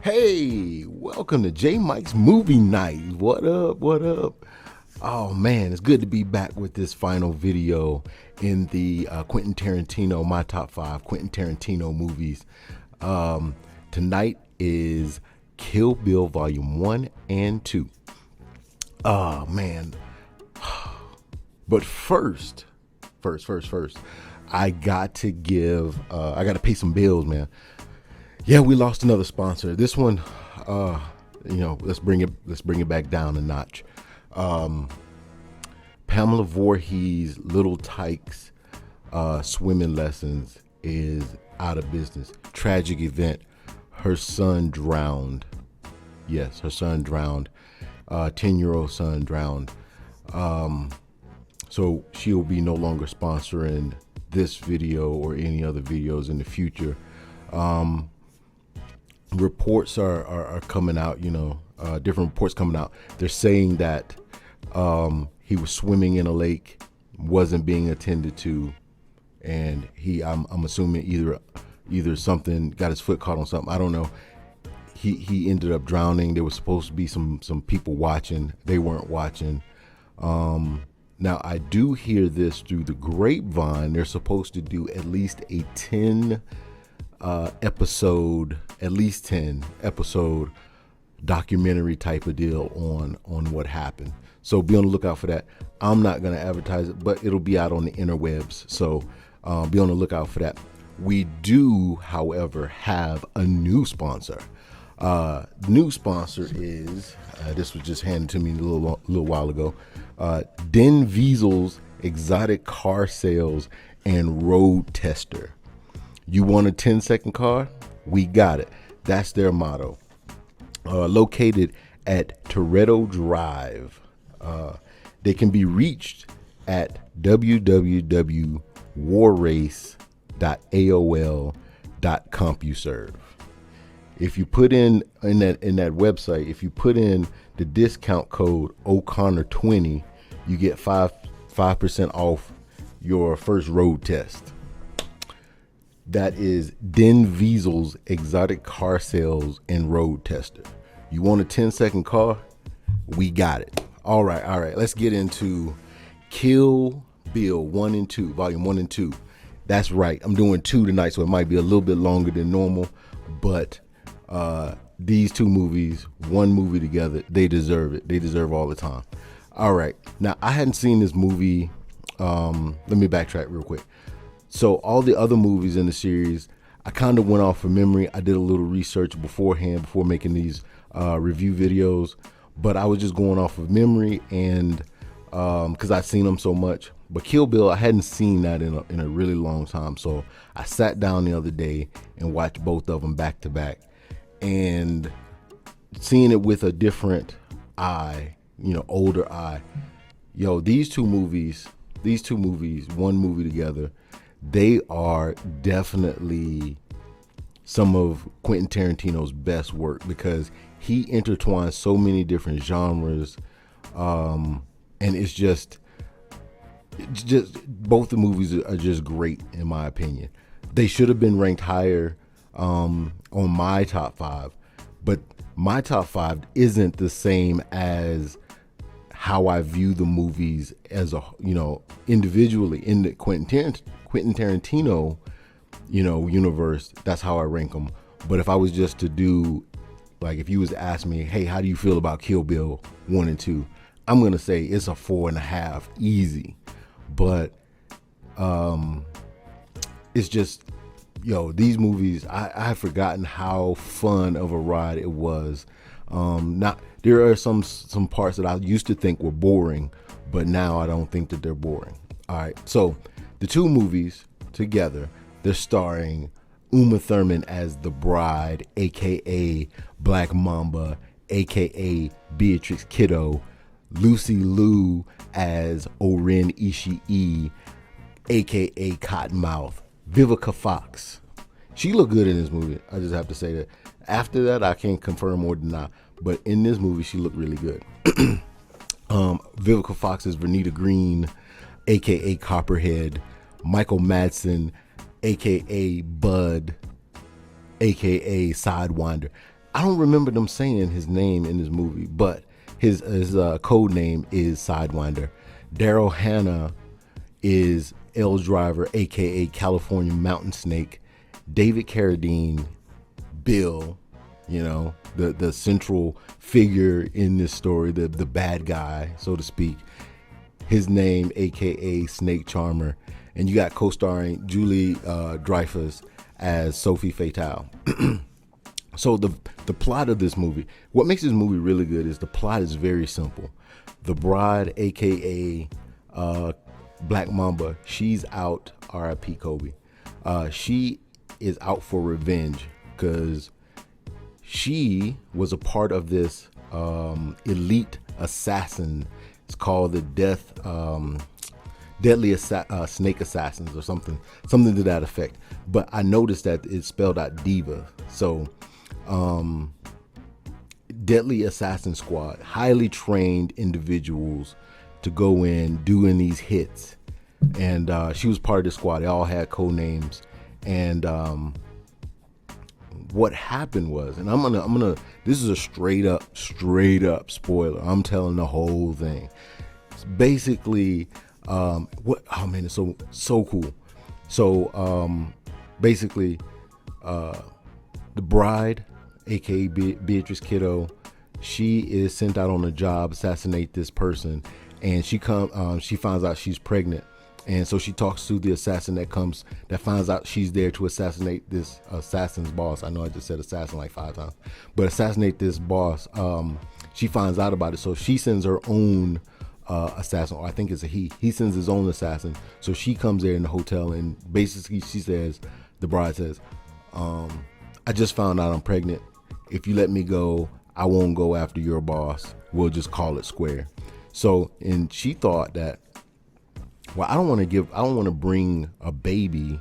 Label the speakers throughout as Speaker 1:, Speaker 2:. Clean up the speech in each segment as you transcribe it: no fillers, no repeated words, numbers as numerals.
Speaker 1: Hey, welcome to JayMike's Movie Night. What up? What up? Oh man, it's good to be back with this final video in the Quentin Tarantino, my top 5 Quentin Tarantino movies. Tonight is Kill Bill Volume 1 and 2. Oh man. But first, I got to pay some bills, man. Yeah, we lost another sponsor. This one, let's bring it back down a notch. Pamela Voorhees' Little Tykes swimming lessons is out of business. Tragic event. Her son drowned. Yes, her son drowned. 10-year-old son drowned. So she'll be no longer sponsoring this video or any other videos in the future. Reports are coming out, different reports coming out. They're saying that he was swimming in a lake, wasn't being attended to, and I'm assuming either something got his foot caught on something. I don't know. He ended up drowning. There was supposed to be some people watching. They weren't watching. Now I do hear this through the grapevine. They're supposed to do at least a 10 episode documentary type of deal on what happened. So be on the lookout for that. I'm not going to advertise it, but it'll be out on the interwebs. So be on the lookout for that. We do, however, have a new sponsor. New sponsor is, this was just handed to me a little while ago, Den Wiesel's Exotic Car Sales and Road Tester. You want a 10-second car? We got it. That's their motto. Located at Toretto Drive. They can be reached at www.warrace.aol.compuserve. If you put in that website, if you put in the discount code O'Connor20, you get 5% off your first road test. That is Den Wiesel's Exotic Car Sales and Road Tester. You want a 10-second car? We got it. All right. Let's get into Kill Bill 1 and 2, Volume 1 and 2. That's right. I'm doing 2 tonight, so it might be a little bit longer than normal. But these two movies, one movie together, they deserve it. They deserve all the time. All right. Now, I hadn't seen this movie. Let me backtrack real quick. So all the other movies in the series, I kind of went off of memory. I did a little research beforehand before making these review videos, but I was just going off of memory and because I've seen them so much. But Kill Bill, I hadn't seen that in a really long time. So I sat down the other day and watched both of them back to back, and seeing it with a different eye, older eye. Yo, these two movies, one movie together, they are definitely some of Quentin Tarantino's best work because he intertwines so many different genres, and it's just both the movies are just great in my opinion. They should have been ranked higher on my top 5, but my top 5 isn't the same as how I view the movies as individually in the Quentin Tarantino, universe. That's how I rank them. But if I was just to do, like, if you was to ask me, hey, how do you feel about Kill Bill 1 and 2? I'm going to say it's a 4.5 easy. But it's just, these movies, I've forgotten how fun of a ride it was. There are some parts that I used to think were boring, but now I don't think that they're boring. All right, so the two movies together, they're starring Uma Thurman as the bride, aka Black Mamba, aka Beatrix Kiddo, Lucy Liu as Oren Ishii, aka Cottonmouth, Vivica Fox. She looked good in this movie. I just have to say that. After that, I can't confirm or deny, but in this movie, she looked really good. Vivica Fox is Vernita Green, aka Copperhead, Michael Madsen, aka Bud, aka Sidewinder. I don't remember them saying his name in this movie, but his code name is Sidewinder. Daryl Hannah is L Driver, aka California Mountain Snake. David Carradine, Bill, the central figure in this story, the bad guy, so to speak. His name, aka Snake Charmer, and you got co-starring Julie Dreyfus as Sophie Fatale. So the plot of this movie, what makes this movie really good is the plot is very simple. The bride, aka Black Mamba, she's out. R.I.P. Kobe. She is out for revenge because she was a part of this elite assassin. It's called the Deadly Snake Assassins or something to that effect. But I noticed that it's spelled out Diva. So Deadly Assassin Squad, highly trained individuals to go in doing these hits. And she was part of the squad. They all had code names. And what happened was, and I'm gonna this is a straight up spoiler. I'm telling the whole thing. It's basically it's so cool. So basically the bride, aka Beatrice Kiddo, she is sent out on a job, assassinate this person, and she finds out she's pregnant. And so she talks to the assassin that finds out she's there to assassinate this assassin's boss. I know I just said assassin like 5 times, but assassinate this boss. She finds out about it. So she sends her own assassin, or I think it's a he. He sends his own assassin. So she comes there in the hotel, and basically the bride says, I just found out I'm pregnant. If you let me go, I won't go after your boss. We'll just call it square. So, and she thought that, well, I don't want to bring a baby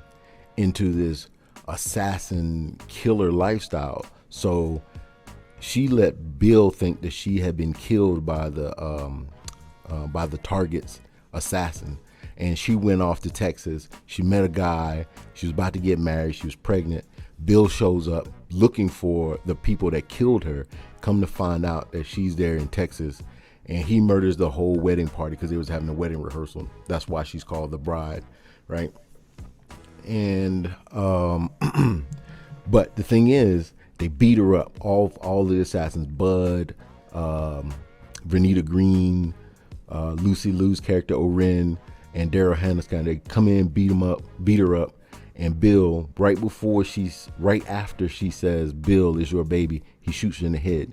Speaker 1: into this assassin killer lifestyle. So she let Bill think that she had been killed by the target's assassin. And she went off to Texas. She met a guy. She was about to get married. She was pregnant. Bill shows up looking for the people that killed her. Come to find out that she's there in Texas. And he murders the whole wedding party because they was having a wedding rehearsal. That's why she's called the bride, right? And but the thing is, they beat her up. All the assassins, Bud, Vernita Green, Lucy Liu's character Oren, and Daryl Hannah's character, they come in, beat her up. And Bill, right after she says, "Bill is your baby," he shoots her in the head.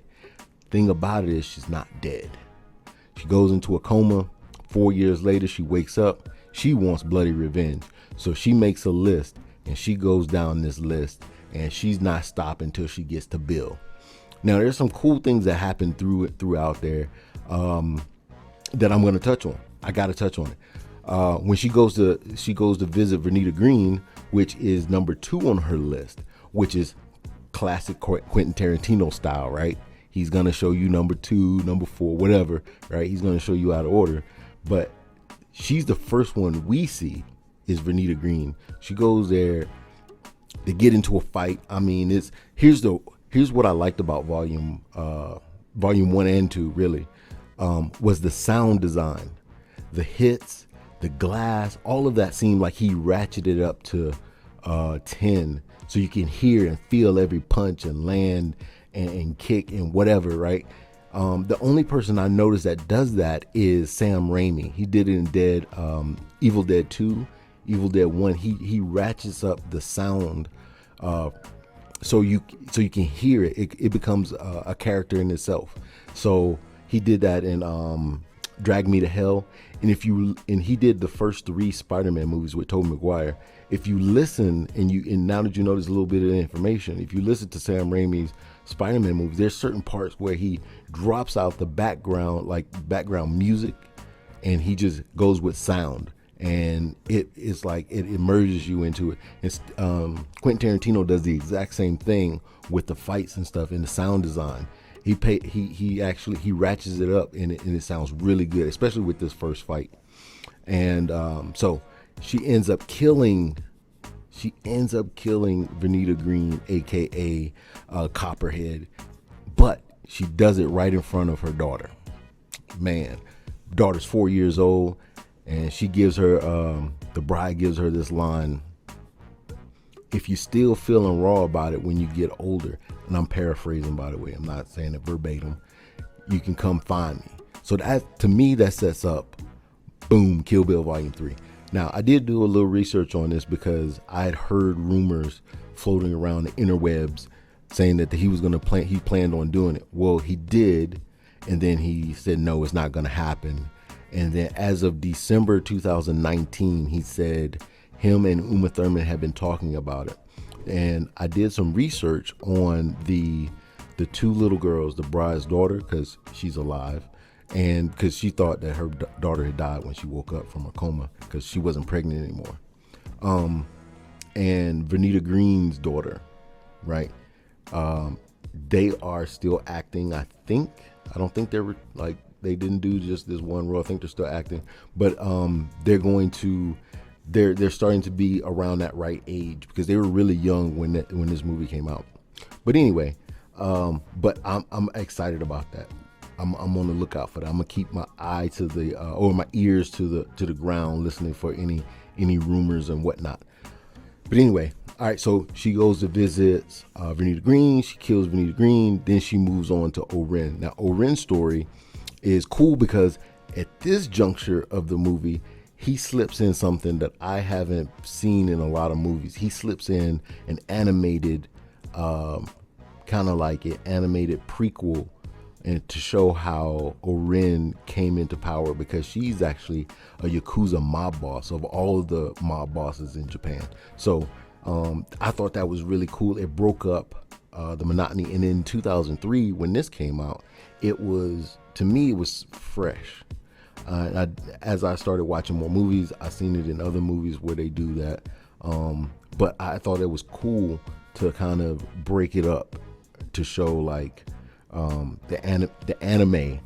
Speaker 1: Thing about it is, she's not dead. She goes into a coma. 4 years later, she wakes up. She wants bloody revenge. So she makes a list, and she goes down this list, and she's not stopping until she gets to Bill. Now, there's some cool things that happen throughout there that I'm going to touch on. I got to touch on it. When she goes to visit Vernita Green, which is number 2 on her list, which is classic Quentin Tarantino style, right? He's going to show you number 2, number 4, whatever, right? He's going to show you out of order. But she's the first one we see is Vernita Green. She goes there. They get into a fight. I mean, here's what I liked about volume 1 and 2, really, was the sound design. The hits, the glass, all of that seemed like he ratcheted up to 10. So you can hear and feel every punch and land and kick and whatever, right? The only person I noticed that does that is Sam Raimi. He did it in Evil Dead 2, Evil Dead 1. He ratchets up the sound so you can hear it. It becomes a character in itself. So he did that in Drag Me to Hell, and he did the first 3 Spider-Man movies with Tobey Maguire. If you listen and now that you know there's a little bit of information, if you listen to Sam Raimi's Spider-Man movies, there's certain parts where he drops out the background, like background music, and he just goes with sound, and it's like it immerses you into it. Quentin Tarantino does the exact same thing with the fights and stuff in the sound design. He ratchets it up, and it sounds really good, especially with this first fight. And so she ends up killing Vernita Green, aka Copperhead, but she does it right in front of her daughter. Man, daughter's 4 years old, and she gives her, the bride gives her this line: "If you're still feeling raw about it when you get older," and I'm paraphrasing, by the way, I'm not saying it verbatim, "you can come find me." So that, to me, that sets up, boom, Kill Bill Volume 3. Now, I did do a little research on this because I had heard rumors floating around the interwebs saying that he was going to he planned on doing it. Well, he did, and then he said, no, it's not going to happen. And then as of December 2019, he said him and Uma Thurman had been talking about it. And I did some research on the two little girls, the bride's daughter, because she's alive, and because she thought that her daughter had died when she woke up from her coma because she wasn't pregnant anymore. And Vernita Green's daughter, right? They are still acting, I think. I don't think they were like, they didn't do just this one role. I think they're still acting, but they're starting to be around that right age because they were really young when this movie came out. But anyway, but I'm excited about that. I'm on the lookout for that. I'm gonna keep my eye to the or my ears to the ground, listening for any rumors and whatnot. But anyway, all right. So she goes to visit Vernita Green. She kills Vernita Green. Then she moves on to Oren. Now Oren's story is cool because at this juncture of the movie, he slips in something that I haven't seen in a lot of movies. He slips in an animated, kind of like an animated prequel, and to show how Oren came into power, because she's actually a Yakuza mob boss of all of the mob bosses in Japan. So I thought that was really cool. It broke up the monotony. And in 2003, when this came out, it was, to me, it was fresh. As I started watching more movies, I seen it in other movies where they do that. But I thought it was cool to kind of break it up to show like the anime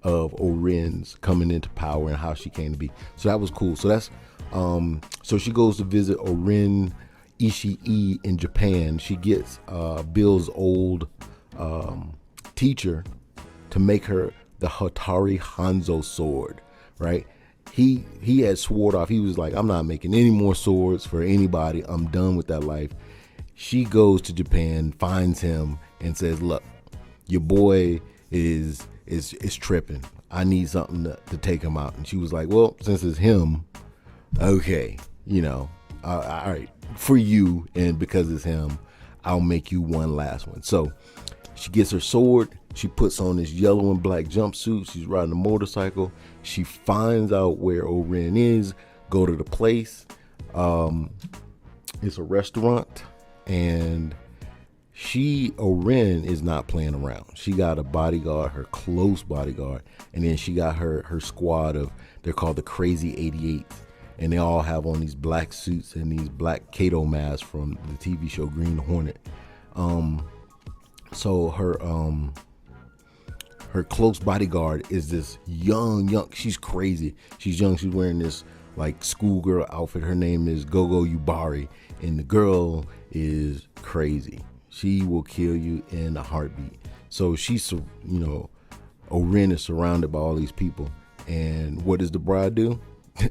Speaker 1: of Oren's coming into power and how she came to be. So that was cool. So that's so she goes to visit Oren Ishii in Japan. She gets Bill's old teacher to make her the Hattori Hanzo sword, right? He had swore off. He was like, I'm not making any more swords for anybody. I'm done with that life. She goes to Japan, finds him, and says, look, your boy is tripping. I need something to take him out. And she was like, well, since it's him, okay, all right, for you, and because it's him, I'll make you one last one. So she gets her sword. She puts on this yellow and black jumpsuit. She's riding a motorcycle. She finds out where Oren is, go to the place. It's a restaurant, and Oren is not playing around. She got a bodyguard, her close bodyguard, and then she got her squad of, they're called the Crazy 88, and they all have on these black suits and these black Kato masks from the TV show Green Hornet. So her close bodyguard is this young, she's crazy. She's young. She's wearing this like schoolgirl outfit. Her name is Gogo Yubari, and the girl is crazy. She will kill you in a heartbeat. So she's, Oren is surrounded by all these people. And what does the bride do?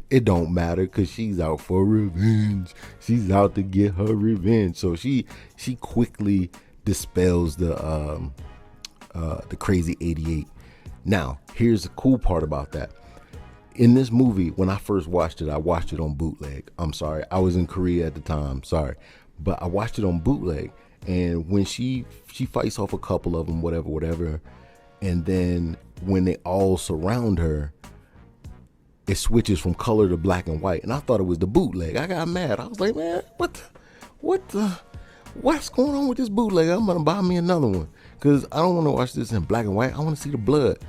Speaker 1: It don't matter, because she's out for revenge. She's out to get her revenge. So she quickly dispels the Crazy 88. Now, here's the cool part about that. In this movie, when I first watched it, I watched it on bootleg. I'm sorry. I was in Korea at the time. Sorry. But I watched it on bootleg. And when she fights off a couple of them, whatever. And then when they all surround her, it switches from color to black and white. And I thought it was the bootleg. I got mad. I was like, man, what's going on with this bootleg? I'm going to buy me another one, because I don't want to watch this in black and white. I want to see the blood.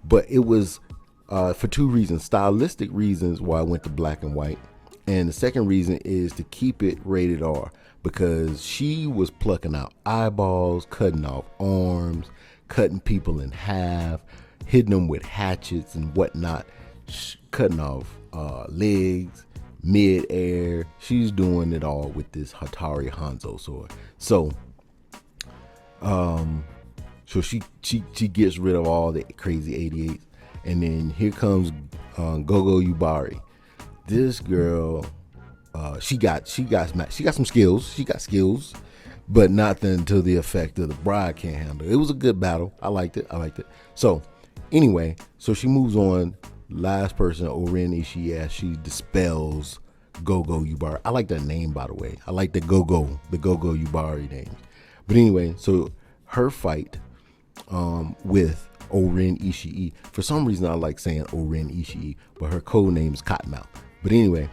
Speaker 1: But it was for two reasons, stylistic reasons why I went to black and white. And the second reason is to keep it rated R, because she was plucking out eyeballs, cutting off arms, cutting people in half, hitting them with hatchets and whatnot, cutting off legs, mid-air. She's doing it all with this Hattori Hanzo sword. So So she gets rid of all the crazy 88s, and then here comes Gogo Yubari. This girl, she got some skills. She got skills, but nothing to the effect that the Bride can't handle. It was a good battle. I liked it. So anyway, so she moves on. Last person, Orin Ishii, she dispels Gogo Yubari. I like that name, by the way. I like the Gogo Yubari name. But anyway, so her fight with Orin Ishii. For some reason, I like saying Orin Ishii, but her code name is Cottonmouth. But anyway,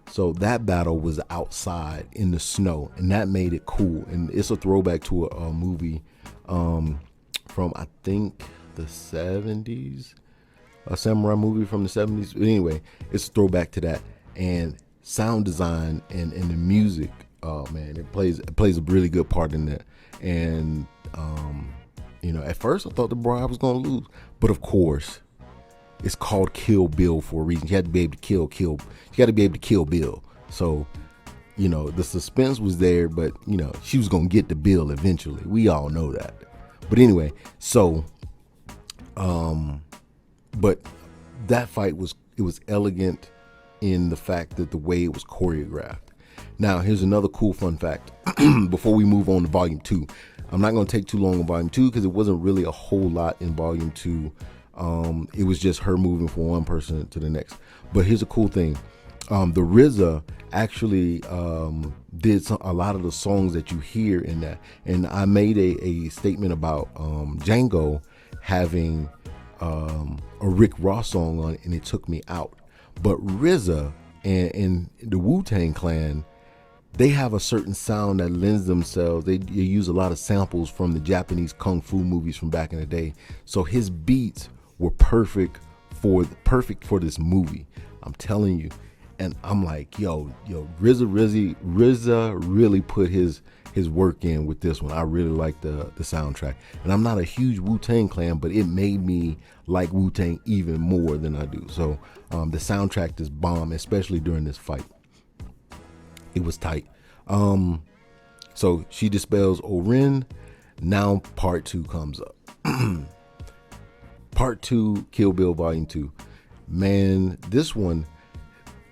Speaker 1: so that battle was outside in the snow, and that made it cool. And it's a throwback to a movie from, I think, the 70s. A samurai movie from the 70s. But anyway, it's a throwback to that. And sound design and the music, oh man, it plays a really good part in that. And at first I thought the Bride was gonna lose, but of course, it's called Kill Bill for a reason. You had to be able to kill. You got to be able to kill Bill. So, the suspense was there, but she was gonna get the bill eventually. We all know that. But anyway, so, but that fight was elegant in the fact that the way it was choreographed. Now, here's another cool fun fact before we move on to volume 2. I'm not going to take too long on volume 2 because it wasn't really a whole lot in volume 2. It was just her moving from one person to the next. But here's a cool thing. The RZA actually did a lot of the songs that you hear in that. And I made a statement about Django having a Rick Ross song on it, and it took me out. But RZA and the Wu-Tang Clan, they have a certain sound that lends themselves. They use a lot of samples from the Japanese kung fu movies from back in the day. So his beats were perfect for this movie. I'm telling you. And I'm like, yo, RZA really put his work in with this one. I really like the soundtrack. And I'm not a huge Wu-Tang Clan, but it made me like Wu-Tang even more than I do. So the soundtrack is bomb, especially during this fight. It was tight. So she dispels Orin. Now part 2 comes up. Part 2, Kill Bill Volume 2. Man, this one,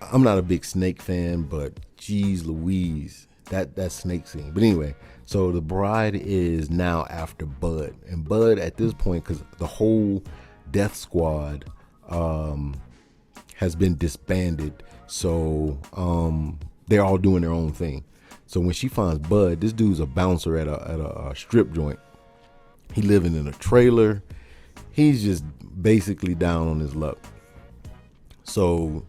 Speaker 1: I'm not a big Snake fan, but geez Louise, that Snake scene. But anyway, so the Bride is now after Bud. And Bud at this point, because the whole Death Squad has been disbanded. So they're all doing their own thing. So when she finds Bud, this dude's a bouncer at a strip joint. He living in a trailer. He's just basically down on his luck. So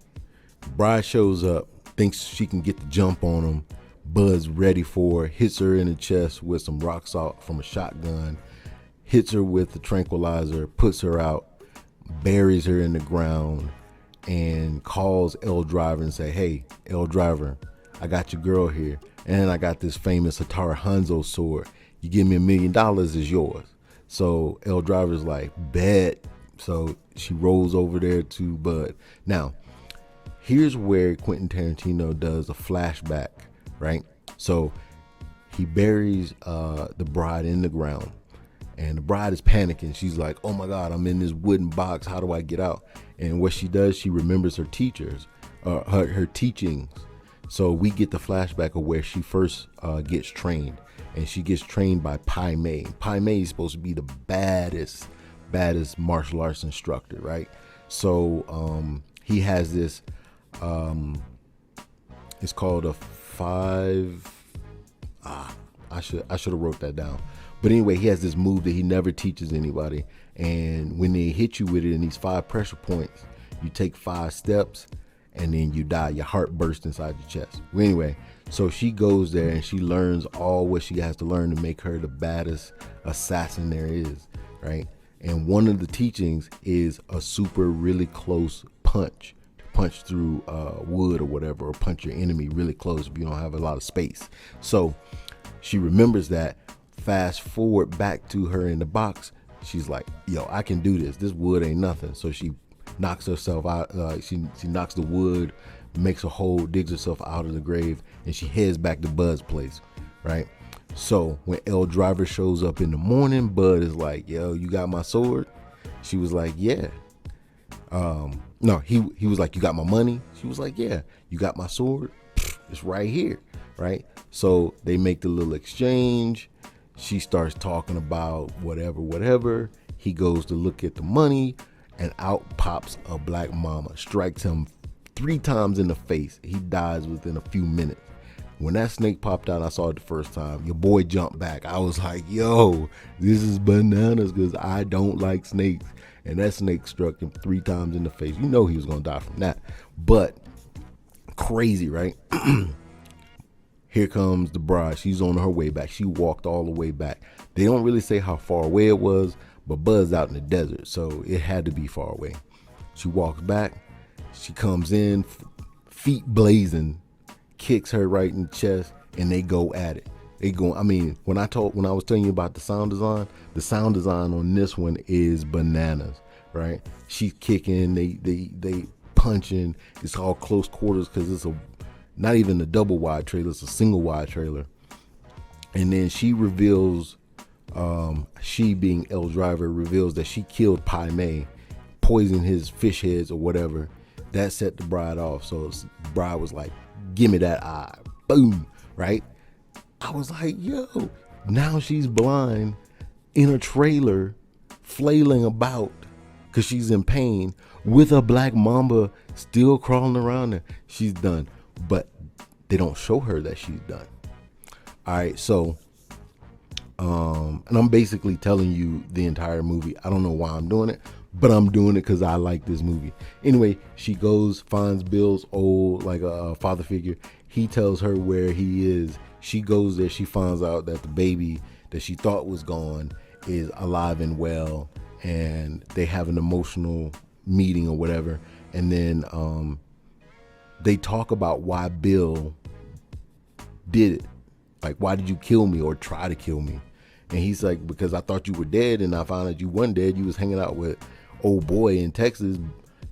Speaker 1: Bride shows up, thinks she can get the jump on him. Bud's ready for her, hits her in the chest with some rock salt from a shotgun, hits her with the tranquilizer, puts her out, buries her in the ground, and calls L Driver and say, "Hey, L Driver, I got your girl here, and I got this famous Hatara Hanzo sword. You give me $1 million, it's yours." So L Driver's like, bet. So she rolls over there to Bud. Now, here's where Quentin Tarantino does a flashback, right? So he buries the Bride in the ground, and the Bride is panicking. She's like, "Oh my God, I'm in this wooden box. How do I get out?" And what she does, she remembers her teachers, her teachings. So we get the flashback of where she first gets trained, and she gets trained by Pai Mei. Pai Mei is supposed to be the baddest martial arts instructor, right? So he has this. It's called a 5. I should have wrote that down. But anyway, he has this move that he never teaches anybody, and when they hit you with it in these 5 pressure points, you take 5 steps, and then you die. Your heart bursts inside your chest. Well, anyway, so she goes there and she learns all what she has to learn to make her the baddest assassin there is, right? And one of the teachings is a super really close punch through wood or whatever, or punch your enemy really close if you don't have a lot of space. So she remembers that. Fast forward back to her in the box, she's like, "Yo, I can do this. This wood ain't nothing." So she knocks herself out. She knocks the wood, makes a hole, digs herself out of the grave, and she heads back to Bud's place, right? So when L Driver shows up in the morning, Bud is like, yo, you got my sword? She was like, yeah. No, he was like, you got my money? She was like, yeah. You got my sword? It's right here, right? So they make the little exchange. She starts talking about whatever. He goes to look at the money, and out pops a black mama, strikes him 3 times in the face. He dies within a few minutes. When that snake popped out, I saw it the first time. Your boy jumped back. I was like, yo, this is bananas, because I don't like snakes. And that snake struck him 3 times in the face. You know he was going to die from that. But crazy, right? Here comes the bride. She's on her way back. She walked all the way back. They don't really say how far away it was, but Bud's out in the desert, so it had to be far away. She walks back. She comes in, feet blazing, kicks her right in the chest, and they go at it. They go. I mean, when I was telling you about the sound design on this one is bananas, right? She's kicking, they punching. It's all close quarters because it's not even a double wide trailer, it's a single wide trailer. And then she reveals, she being L Driver, reveals that she killed Pai Mei, poisoned his fish heads or whatever. That set the bride off. So the bride was like, give me that eye. Boom, right? I was like, yo, now she's blind in a trailer, flailing about because she's in pain with a black mamba still crawling around her. She's done. But they don't show her that she's done. All right, so and I'm basically telling you the entire movie. I don't know why I'm doing it, but I'm doing it because I like this movie. Anyway, she goes, finds Bill's old, like a father figure. He tells her where he is. She goes there. She finds out that the baby that she thought was gone is alive and well, and they have an emotional meeting or whatever. And then they talk about why Bill did it. Like, why did you kill me or try to kill me? And he's like, because I thought you were dead, and I found out you weren't dead. You was hanging out with old boy in Texas,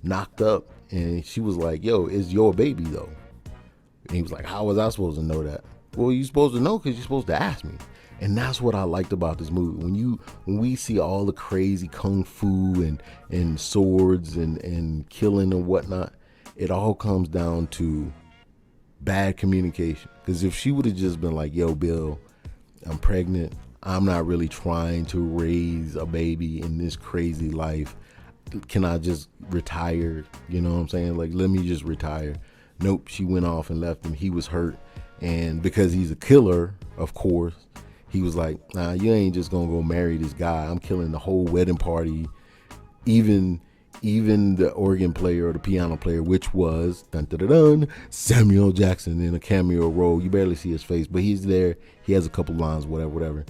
Speaker 1: knocked up. And she was like, yo, it's your baby though. And he was like, how was I supposed to know that? Well, you're supposed to know because you're supposed to ask me. And that's what I liked about this movie. When we see all the crazy kung fu and swords and killing and whatnot, it all comes down to bad communication. Because if she would have just been like, yo, Bill, I'm pregnant. I'm not really trying to raise a baby in this crazy life. Can I just retire? You know what I'm saying? Like, let me just retire. Nope. She went off and left him. He was hurt. And because he's a killer, of course, he was like, nah, you ain't just going to go marry this guy. I'm killing the whole wedding party. Even the organ player or the piano player, which was dun, dun, dun, dun, Samuel Jackson in a cameo role. You barely see his face, but he's there. He has a couple lines, whatever.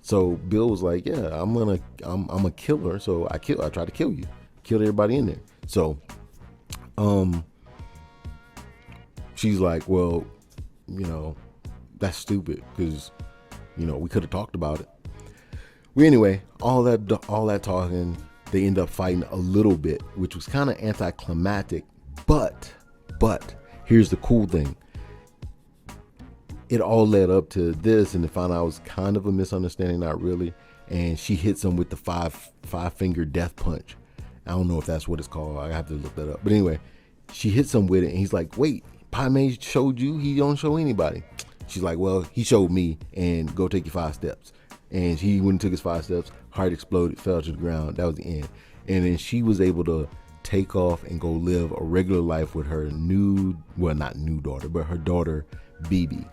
Speaker 1: So Bill was like, yeah, I'm a killer. So I tried to kill you, killed everybody in there. So, she's like, well, you know, that's stupid because, you know, we could have talked about it. Well, anyway, all that talking, they end up fighting a little bit, which was kind of anticlimactic. But here's the cool thing. It all led up to this, and they found out it was kind of a misunderstanding, not really. And she hits him with the five finger death punch. I don't know if that's what it's called. I have to look that up. But anyway, she hits him with it, and he's like, wait, Pai Mei showed you? He don't show anybody. She's like, well, he showed me, and go take your 5 steps. And he went and took his 5 steps, heart exploded, fell to the ground. That was the end. And then she was able to take off and go live a regular life with her not new daughter, but her daughter, Bibi.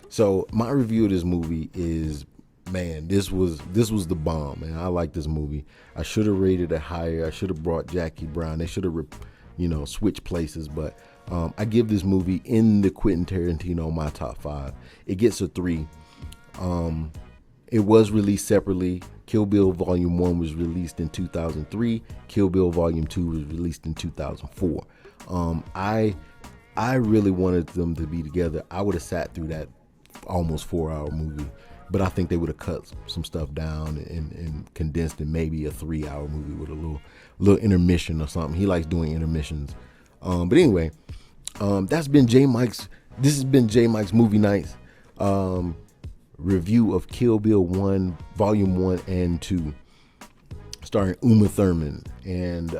Speaker 1: So my review of this movie is, man, this was the bomb, man. I like this movie. I should have rated it higher. I should have brought Jackie Brown. They should have, switched places. But I give this movie in the Quentin Tarantino my top 5. It gets a 3. It was released separately. Kill Bill Volume 1 was released in 2003. Kill Bill Volume 2 was released in 2004. I really wanted them to be together. I would have sat through that almost 4-hour movie, but I think they would have cut some stuff down and condensed it, maybe a 3-hour movie with a little intermission or something. He likes doing intermissions. But anyway, this has been JayMike's Movie Nights. review of Kill Bill 1, Volume 1 and 2, starring Uma Thurman and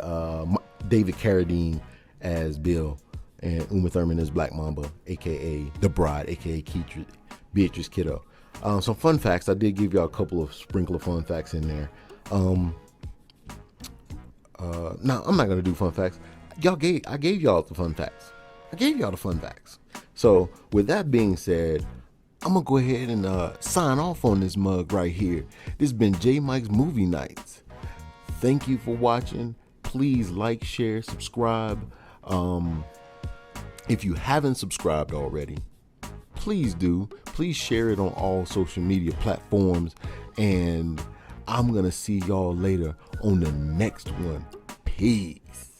Speaker 1: David Carradine as Bill, and Uma Thurman as Black Mamba, aka the Bride, aka Beatrice Kiddo. Some fun facts. I did give y'all a couple of sprinkle of fun facts in there. Now I'm not gonna do fun facts. I gave y'all the fun facts. So with that being said, I'm gonna go ahead and sign off on this mug right here. This has been JayMike's Movie Nights. Thank you for watching. Please like, share, subscribe. If you haven't subscribed already, please do. Please share it on all social media platforms. And I'm gonna see y'all later on the next one. Peace.